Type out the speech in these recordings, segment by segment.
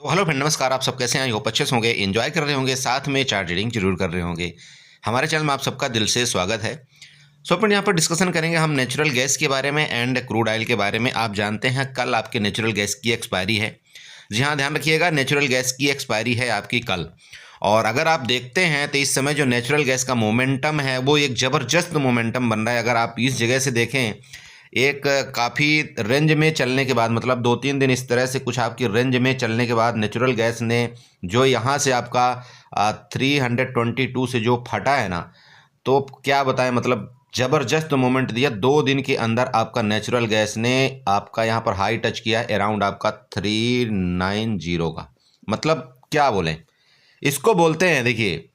तो hello friend, नमस्कार। आप सब कैसे हैं? आई होप अच्छे से होंगे, एंजॉय कर रहे होंगे, साथ में चार्ट रीडिंग जरूर कर रहे होंगे। हमारे चैनल में आप सबका दिल से स्वागत है। सो फ्रेंड, यहाँ पर डिस्कशन करेंगे हम नेचुरल गैस के बारे में एंड क्रूड ऑयल के बारे में। आप जानते हैं कल आपके नेचुरल गैस की एक्सपायरी है। जी हाँ, ध्यान रखिएगा, नेचुरल गैस की एक्सपायरी है आपकी कल। और अगर आप देखते हैं तो इस समय जो नेचुरल गैस का मोमेंटम है वो एक ज़बरदस्त मोमेंटम बन रहा है। अगर आप इस जगह से देखें, एक काफ़ी रेंज में चलने के बाद, मतलब 2-3 दिन इस तरह से कुछ आपकी रेंज में चलने के बाद नेचुरल गैस ने जो यहाँ से आपका 322 से जो फटा है ना, तो क्या बताएं, मतलब ज़बरदस्त मोमेंट दिया। 2 दिन के अंदर आपका नेचुरल गैस ने आपका यहाँ पर हाई टच किया अराउंड आपका 390 का। मतलब क्या बोलें, इसको बोलते हैं, देखिए,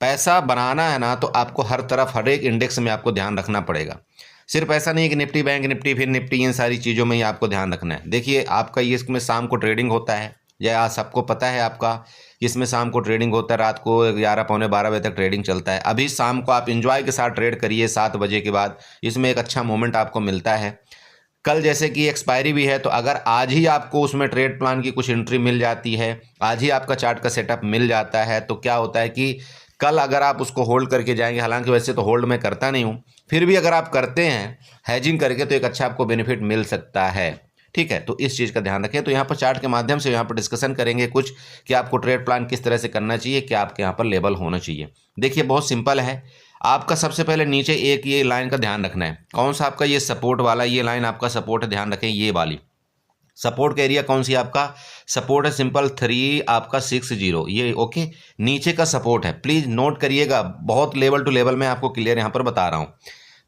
पैसा बनाना है ना तो आपको हर तरफ हर एक इंडेक्स में आपको ध्यान रखना पड़ेगा। सिर्फ ऐसा नहीं है कि निफ्टी, बैंक निफ्टी, फिर निफ्टी, इन सारी चीज़ों में ही आपको ध्यान रखना है। देखिए, आपका ये इसमें शाम को ट्रेडिंग होता है, या आज सबको पता है आपका कि इसमें शाम को ट्रेडिंग होता है। रात को 11 पौने 12 बजे तक ट्रेडिंग चलता है। अभी शाम को आप इंजॉय के साथ ट्रेड करिए 7 बजे के बाद, इसमें एक अच्छा मोमेंट आपको मिलता है। कल जैसे कि एक्सपायरी भी है, तो अगर आज ही आपको उसमें ट्रेड प्लान की कुछ एंट्री मिल जाती है, आज ही आपका चार्ट का सेटअप मिल जाता है, तो क्या होता है कि कल अगर आप उसको होल्ड करके जाएंगे, हालांकि वैसे तो होल्ड मैं करता नहीं हूँ, फिर भी अगर आप करते हैं हैजिंग करके तो एक अच्छा आपको बेनिफिट मिल सकता है। ठीक है, तो इस चीज़ का ध्यान रखें। तो यहाँ पर चार्ट के माध्यम से यहाँ पर डिस्कशन करेंगे कुछ कि आपको ट्रेड प्लान किस तरह से करना चाहिए, क्या आपके यहाँ पर लेवल होना चाहिए। देखिए, बहुत सिंपल है। आपका सबसे पहले नीचे एक ये लाइन का ध्यान रखना है। कौन सा? आपका ये सपोर्ट वाला, ये लाइन आपका सपोर्ट है, ध्यान रखें। ये वाली सपोर्ट का एरिया कौन सी? आपका सपोर्ट है सिंपल 3 आपका 60, ये ओके नीचे का सपोर्ट है। प्लीज नोट करिएगा, बहुत लेवल टू लेवल में आपको क्लियर यहाँ पर बता रहा हूँ।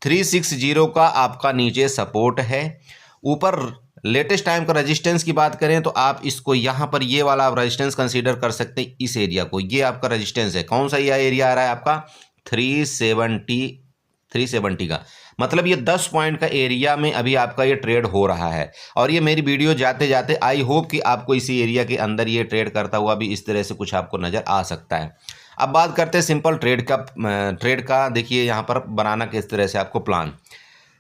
360 का आपका नीचे सपोर्ट है। ऊपर लेटेस्ट टाइम का रेजिस्टेंस की बात करें तो आप इसको यहाँ पर ये वाला आप रेजिस्टेंस कंसीडर कर सकते हैं। इस एरिया को, ये आपका रेजिस्टेंस है। कौन सा ये एरिया आ रहा है आपका? 370 का। मतलब ये 10 पॉइंट का एरिया में अभी आपका ये ट्रेड हो रहा है। और ये मेरी वीडियो जाते जाते आई होप कि आपको इसी एरिया के अंदर ये ट्रेड करता हुआ भी इस तरह से कुछ आपको नज़र आ सकता है। अब बात करते हैं सिंपल ट्रेड का। देखिए, यहाँ पर बनाना किस तरह से आपको प्लान।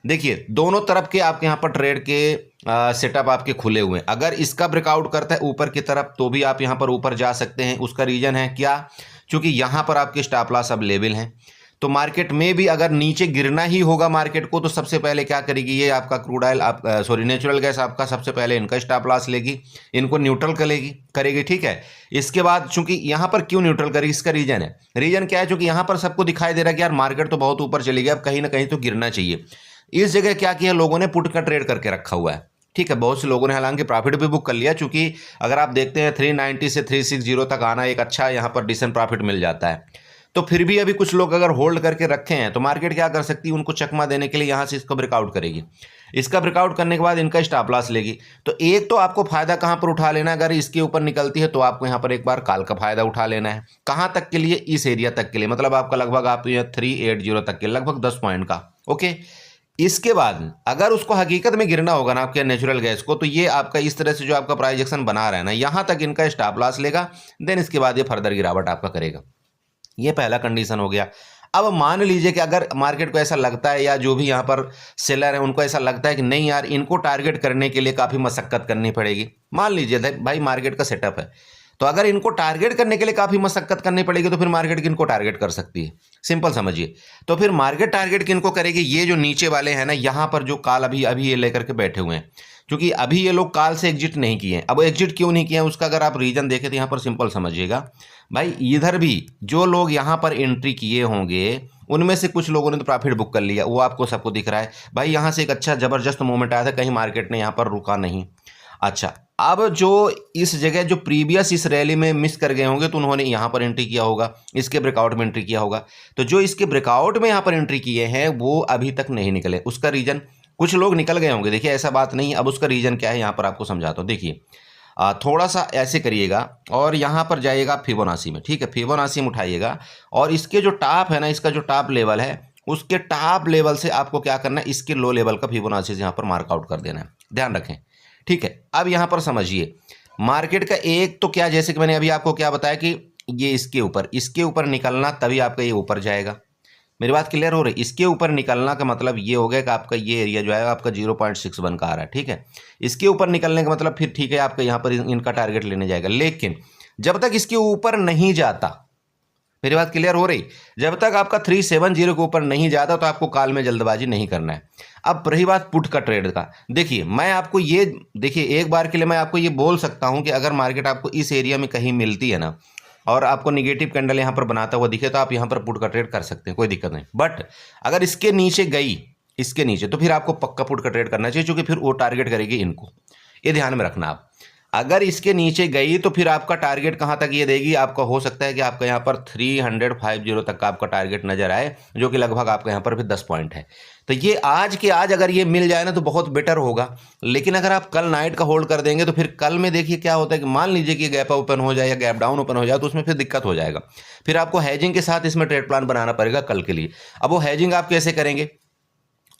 देखिए, दोनों तरफ के आपके यहाँ पर ट्रेड के सेटअप आपके खुले हुए हैं। अगर इसका ब्रेकआउट करता है ऊपर की तरफ तो भी आप यहाँ पर ऊपर जा सकते हैं। उसका रीजन है क्या? क्योंकि यहाँ पर आपके स्टॉप लॉस अब लेवल हैं। तो मार्केट में भी अगर नीचे गिरना ही होगा मार्केट को, तो सबसे पहले क्या करेगी? ये आपका क्रूड ऑयल, आप सॉरी नेचुरल गैस आपका सबसे पहले इनका स्टॉप लॉस लेगी, इनको न्यूट्रल करेगी। ठीक है, इसके बाद चूंकि यहाँ पर क्यों न्यूट्रल करेगी, इसका रीजन है। रीजन क्या है? चूंकि यहाँ पर सबको दिखाई दे रहा है कि यार मार्केट तो बहुत ऊपर चली गई, अब कहीं ना कहीं तो गिरना चाहिए। इस जगह क्या किया लोगों ने? पुट का ट्रेड करके रखा हुआ है। ठीक है, बहुत से लोगों ने हालांकि प्रॉफिट भी बुक कर लिया, चूंकि अगर आप देखते हैं 390 से 360 तक आना एक अच्छा यहाँ पर डिसेंट प्रॉफिट मिल जाता है। तो फिर भी अभी कुछ लोग अगर होल्ड करके रखे हैं तो मार्केट क्या कर सकती है? उनको चकमा देने के लिए यहाँ से इसको ब्रेकआउट करेगी। इसका ब्रेकआउट करने के बाद इनका स्टॉप लॉस लेगी। तो एक तो आपको फायदा कहाँ पर उठा लेना है? अगर इसके ऊपर निकलती है तो आपको यहाँ पर एक बार काल का फायदा उठा लेना है। कहाँ तक के लिए? इस एरिया तक के लिए, मतलब आपका लगभग आप 380 तक के, लगभग 10 पॉइंट का। ओके, इसके बाद अगर उसको हकीकत में गिरना होगा ना आपके नेचुरल गैस को, तो ये आपका इस तरह से जो आपका प्राइजेक्शन बना रहा है ना, यहाँ तक इनका स्टॉप लॉस लेगा। देन इसके बाद ये फर्दर गिरावट आपका करेगा। ये पहला कंडीशन हो गया। अब मान लीजिए कि अगर मार्केट को ऐसा लगता है, या जो भी यहाँ पर सेलर है उनको ऐसा लगता है कि नहीं यार, इनको टारगेट करने के लिए काफ़ी मशक्कत करनी पड़ेगी। मान लीजिए भाई मार्केट का सेटअप है, तो अगर इनको टारगेट करने के लिए काफ़ी मशक्कत करनी पड़ेगी तो फिर मार्केट किनको टारगेट कर सकती है? सिंपल समझिए। तो फिर मार्केट टारगेट किनको करेगी? ये जो नीचे वाले हैं ना, यहाँ पर जो काल अभी अभी ये लेकर के बैठे हुए हैं, क्योंकि अभी ये लोग काल से एग्जिट नहीं किए हैं। अब एग्जिट क्यों नहीं किए हैं उसका अगर आप रीजन देखें तो यहाँ पर सिंपल समझिएगा भाई। इधर भी जो लोग यहाँ पर एंट्री किए होंगे उनमें से कुछ लोगों ने तो प्रॉफिट बुक कर लिया, वो आपको सबको दिख रहा है भाई। यहाँ से एक अच्छा जबरदस्त मूवमेंट आया था, कहीं मार्केट ने यहाँ पर रुका नहीं। अच्छा, अब जो इस जगह जो प्रीवियस इस रैली में मिस कर गए होंगे तो उन्होंने यहाँ पर एंट्री किया होगा, इसके ब्रेकआउट में एंट्री किया होगा। तो जो इसके ब्रेकआउट में यहाँ पर एंट्री किए हैं वो अभी तक नहीं निकले। उसका रीजन, कुछ लोग निकल गए होंगे, देखिए ऐसा बात नहीं। अब उसका रीजन क्या है यहाँ पर आपको समझाता हूँ। देखिए, थोड़ा सा ऐसे करिएगा और यहाँ पर जाइएगा फिबोनाची में। ठीक है, फिबोनाची में उठाइएगा और इसके जो टॉप है ना, इसका जो टॉप लेवल है, उसके टॉप लेवल से आपको क्या करना है? इसके लो लेवल का फिबोनाची से यहाँ पर मार्कआउट कर देना है। ध्यान रखें। ठीक है, अब यहाँ पर समझिए मार्केट का एक तो क्या, जैसे कि मैंने अभी आपको क्या बताया कि ये इसके ऊपर निकलना, तभी आपका ये ऊपर जाएगा। मेरी बात क्लियर हो रही? इसके ऊपर निकलना का मतलब ये हो गया कि आपका ये एरिया जो है आपका 0.61 का आ रहा है, ठीक है। इसके ऊपर निकलने का मतलब फिर ठीक है, आपका यहाँ पर इनका टारगेट लेने जाएगा, लेकिन जब तक इसके ऊपर नहीं जाता, मेरी बात क्लियर हो रही, जब तक आपका 370 के ऊपर नहीं जाता तो आपको कॉल में जल्दबाजी नहीं करना है। अब रही बात पुट का ट्रेड का, देखिए मैं आपको ये, देखिए एक बार के लिए मैं आपको ये बोल सकता हूं कि अगर मार्केट आपको इस एरिया में कहीं मिलती है ना और आपको निगेटिव कैंडल यहां पर बनाता हुआ दिखे तो आप यहां पर पुट का ट्रेड कर सकते हैं, कोई दिक्कत नहीं। बट अगर इसके नीचे गई, इसके नीचे, तो फिर आपको पक्का पुट का ट्रेड करना चाहिए, क्योंकि फिर वो टारगेट करेगी इनको, ये ध्यान में रखना आप। अगर इसके नीचे गई तो फिर आपका टारगेट कहां तक ये देगी, आपका हो सकता है कि आपका यहां पर 350 तक का आपका टारगेट नजर आए, जो कि लगभग आपका यहां पर फिर 10 पॉइंट है। तो ये आज के आज अगर ये मिल जाए ना तो बहुत बेटर होगा। लेकिन अगर आप कल नाइट का होल्ड कर देंगे तो फिर कल में देखिए क्या होता है कि मान लीजिए कि गैप ओपन हो जाए या गैप डाउन ओपन हो जाए तो उसमें फिर दिक्कत हो जाएगा। फिर आपको हैजिंग के साथ इसमें ट्रेड प्लान बनाना पड़ेगा कल के लिए। अब वो हैजिंग आप कैसे करेंगे?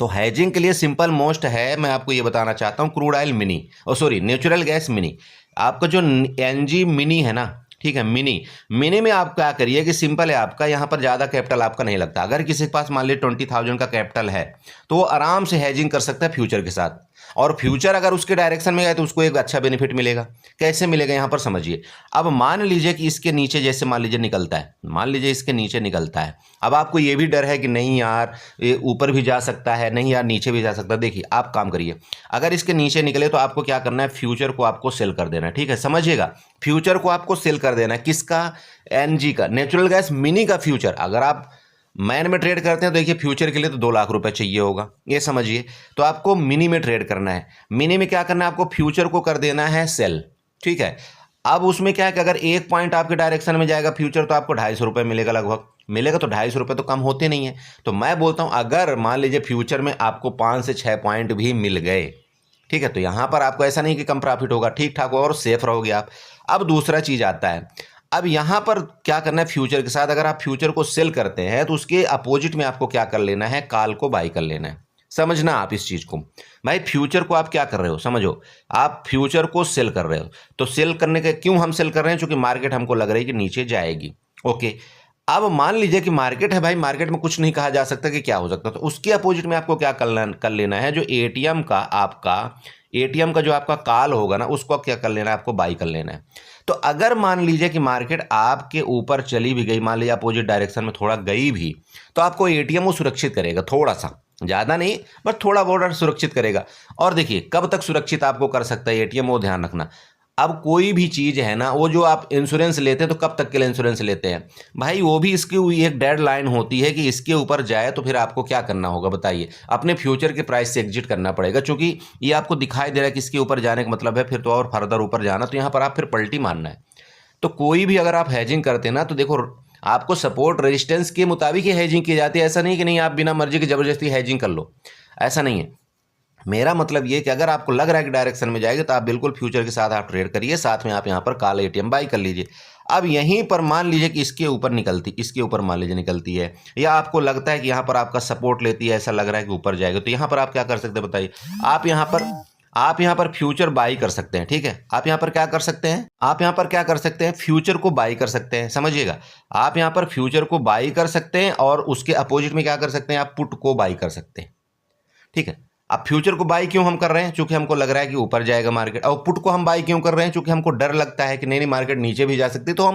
तो हैजिंग के लिए सिंपल मोस्ट है, मैं आपको ये बताना चाहता हूं, क्रूड ऑयल मिनी, और सॉरी नेचुरल गैस मिनी। आपका जो एनजी मिनी है ना, ठीक है, मिनी में आप क्या करिए कि सिंपल है, आपका यहाँ पर ज़्यादा कैपिटल आपका नहीं लगता। अगर किसी के पास मान लीजिए 20,000 का कैपिटल है तो वो आराम से हैजिंग कर सकता है फ्यूचर के साथ, और फ्यूचर अगर उसके डायरेक्शन में गए तो उसको एक अच्छा बेनिफिट मिलेगा। कैसे मिलेगा यहाँ पर समझिए। अब मान लीजिए कि इसके नीचे जैसे मान लीजिए निकलता है, मान लीजिए इसके नीचे निकलता है, अब आपको ये भी डर है कि नहीं यार ये ऊपर भी जा सकता है, नहीं यार नीचे भी जा सकता है। देखिए आप काम करिए, अगर इसके नीचे निकले तो आपको क्या करना है, फ्यूचर को आपको सेल कर देना है, ठीक है, समझिएगा। फ्यूचर को आपको सेल कर देना है, किसका? एनजी का, नेचुरल गैस मिनी का फ्यूचर। अगर आप मैन में ट्रेड करते हैं तो देखिए फ्यूचर के लिए तो 2 लाख रुपए चाहिए होगा, ये समझिए। तो आपको मिनी में ट्रेड करना है। मिनी में क्या करना है, आपको फ्यूचर को कर देना है सेल, ठीक है। अब उसमें क्या है कि अगर 1 पॉइंट आपके डायरेक्शन में जाएगा फ्यूचर तो आपको 250 रुपये मिलेगा, लगभग मिलेगा। तो 250 रुपये तो कम होते नहीं है। तो मैं बोलता हूं अगर मान लीजिए फ्यूचर में आपको 5 से 6 पॉइंट भी मिल गए, ठीक है, तो यहां पर आपको ऐसा नहीं कि कम प्रॉफिट होगा, ठीक ठाक होगा और सेफ रहोगे आप। अब दूसरा चीज आता है, अब यहां पर क्या करना है, फ्यूचर के साथ अगर आप फ्यूचर को सेल करते हैं तो उसके अपोजिट में आपको क्या कर लेना है, कॉल को बाई कर लेना है। समझना आप इस चीज को भाई, फ्यूचर को आप क्या कर रहे हो, समझो, आप फ्यूचर को सेल कर रहे हो। तो सेल करने के क्यों हम सेल कर रहे हैं, क्योंकि मार्केट हमको लग रही है कि नीचे जाएगी, ओके। अब मान लीजिए कि मार्केट है भाई, मार्केट में कुछ नहीं कहा जा सकता कि क्या हो सकता, तो उसके अपोजिट में आपको क्या कर लेना है, जो एटीएम का आपका, एटीएम का जो आपका कॉल होगा ना, उसको क्या कर लेना है, आपको बाई कर लेना है। तो अगर मान लीजिए कि मार्केट आपके ऊपर चली भी गई, मान लीजिए अपोजिट डायरेक्शन में थोड़ा गई भी, तो आपको एटीएम वो सुरक्षित करेगा, थोड़ा सा, ज़्यादा नहीं बट थोड़ा बहुत सुरक्षित करेगा। और देखिए कब तक सुरक्षित आपको कर सकता है एटीएम, वो ध्यान रखना। अब कोई भी चीज़ है ना, वो जो आप इंश्योरेंस लेते हैं तो कब तक के लिए इंश्योरेंस लेते हैं भाई, वो भी इसकी एक डेड लाइन होती है कि इसके ऊपर जाए तो फिर आपको क्या करना होगा बताइए, अपने फ्यूचर के प्राइस से एग्जिट करना पड़ेगा, क्योंकि ये आपको दिखाई दे रहा है कि इसके ऊपर जाने का मतलब है फिर तो और फर्दर ऊपर जाना, तो यहाँ पर आप फिर पलटी मारना है। तो कोई भी अगर आप हैजिंग करते हैं ना तो देखो आपको सपोर्ट रेजिस्टेंस के मुताबिक ही हैजिंग की जाती है, ऐसा नहीं कि नहीं आप बिना मर्जी की जबरदस्ती हैजिंग कर लो, ऐसा नहीं है। मेरा मतलब ये कि अगर आपको लग रहा है कि डायरेक्शन में जाएगी तो आप बिल्कुल फ्यूचर के साथ आप ट्रेड करिए, साथ में आप यहाँ पर कॉल एटीएम बाई कर लीजिए। अब यहीं पर मान लीजिए कि इसके ऊपर निकलती, इसके ऊपर मान लीजिए निकलती है, या आपको लगता है कि यहाँ पर आपका सपोर्ट लेती है, ऐसा लग रहा है कि ऊपर जाएगा, तो यहाँ पर आप क्या कर सकते हैं बताइए, आप यहाँ पर फ्यूचर बाई कर सकते हैं, ठीक है। आप यहाँ पर क्या कर सकते हैं, आप यहाँ पर क्या कर सकते हैं, फ्यूचर को बाई कर सकते हैं, समझिएगा। आप यहाँ पर फ्यूचर को बाई कर सकते हैं और उसके अपोजिट में क्या कर सकते हैं, आप पुट को बाई कर सकते हैं, ठीक है। अब फ्यूचर को बाई क्यों हम कर रहे हैं, क्योंकि हमको लग रहा है कि ऊपर जाएगा मार्केट, और पुट को हम बाई क्यों कर रहे हैं, क्योंकि हमको डर लगता है कि नहीं मार्केट नीचे भी जा सकती है, तो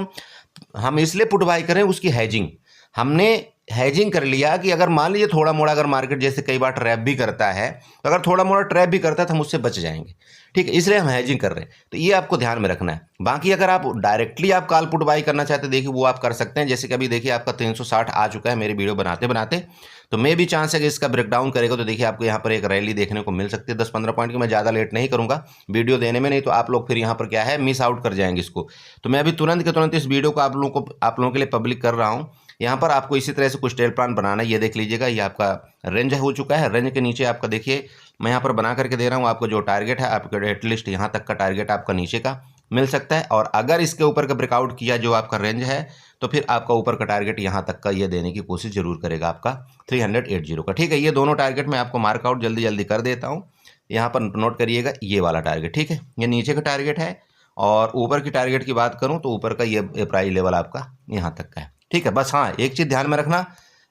हम इसलिए पुट बाई कर रहे हैं। उसकी हैजिंग हमने हैजिंग कर लिया कि अगर मान लीजिए थोड़ा मोड़ा अगर मार्केट जैसे कई बार ट्रैप भी करता है, तो अगर थोड़ा मोड़ा ट्रैप भी करता है तो हम उससे बच जाएंगे, ठीक है, इसलिए हम हैजिंग कर रहे हैं। तो ये आपको ध्यान में रखना है। बाकी अगर आप डायरेक्टली आप कॉल पुट बाई करना चाहते हैं, देखिए वो आप कर सकते हैं। जैसे कि अभी देखिए आपका 360 आ चुका है मेरी वीडियो बनाते बनाते, तो मे भी चांस है कि इसका ब्रेकडाउन करेगा तो देखिए आपको यहाँ पर एक रैली देखने को मिल सकती है 10-15 पॉइंट की। मैं ज़्यादा लेट नहीं करूँगा वीडियो देने में, नहीं तो आप लोग फिर यहाँ पर क्या है मिस आउट कर जाएंगे इसको। तो मैं अभी तुरंत के तुरंत इस वीडियो को आप लोगों के लिए पब्लिक कर रहा हूँ। यहाँ पर आपको इसी तरह से कुछ ट्रेड प्लान बनाना है। ये देख लीजिएगा, ये आपका रेंज हो चुका है। रेंज के नीचे आपका देखिए मैं यहाँ पर बना करके दे रहा हूँ, आपको जो टारगेट है आपका एटलीस्ट यहाँ तक का टारगेट आपका नीचे का मिल सकता है, और अगर इसके ऊपर का ब्रेकआउट किया जो आपका रेंज है तो फिर आपका ऊपर का टारगेट यहाँ तक का ये देने की कोशिश जरूर करेगा आपका 380 का, ठीक है। ये दोनों टारगेट मैं आपको मार्कआउट जल्दी जल्दी कर देता हूँ। यहाँ पर नोट करिएगा ये वाला टारगेट, ठीक है, ये नीचे का टारगेट है, और ऊपर की टारगेट की बात करूँ तो ऊपर का ये प्राइस लेवल आपका यहाँ तक का है, ठीक है। बस हाँ एक चीज़ ध्यान में रखना,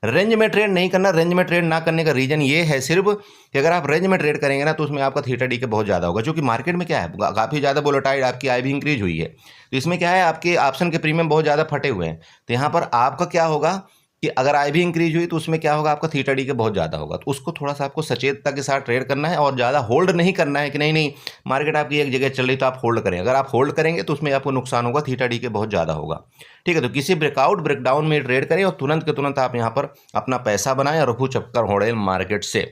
रेंज में ट्रेड नहीं करना। रेंज में ट्रेड ना करने का रीजन ये है सिर्फ कि अगर आप रेंज में ट्रेड करेंगे ना तो उसमें आपका थीटा डी के बहुत ज़्यादा होगा, क्योंकि मार्केट में क्या है, काफ़ी ज़्यादा वोलेटाइल आपकी आई भी इंक्रीज हुई है। तो इसमें क्या है, आपके ऑप्शन के प्रीमियम बहुत ज़्यादा फटे हुए हैं। तो यहाँ पर आपका क्या होगा कि अगर आई भी इंक्रीज हुई तो उसमें क्या होगा, आपका थीटा डी के बहुत ज़्यादा होगा। तो उसको थोड़ा सा आपको सचेतता के साथ ट्रेड करना है और ज़्यादा होल्ड नहीं करना है कि नहीं नहीं मार्केट आपकी एक जगह चल रही तो आप होल्ड करें। अगर आप होल्ड करेंगे तो उसमें आपको नुकसान होगा, थीटा डी के बहुत ज़्यादा होगा। ठीक है, तो किसी ब्रेकआउट ब्रेकडाउन में ट्रेड करें और तुरंत के तुरंत आप यहाँ पर अपना पैसा बनाएं और रफू चक्कर हो रहे मार्केट से।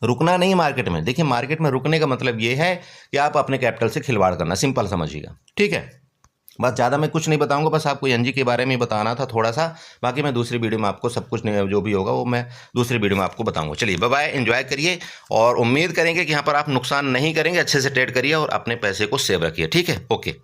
रुकना नहीं मार्केट में। देखिए, मार्केट में रुकने का मतलब ये है कि आप अपने कैपिटल से खिलवाड़ करना, सिंपल समझिएगा। ठीक है, बस ज़्यादा मैं कुछ नहीं बताऊंगा, बस आपको एनजी के बारे में बताना था थोड़ा सा। बाकी मैं दूसरी वीडियो में आपको सब कुछ जो भी होगा वो मैं दूसरी वीडियो में आपको बताऊंगा। चलिए बाय बाय, एंजॉय करिए और उम्मीद करेंगे कि यहाँ पर आप नुकसान नहीं करेंगे, अच्छे से ट्रेड करिए और अपने पैसे को सेव रखिए। ठीक है, ओके।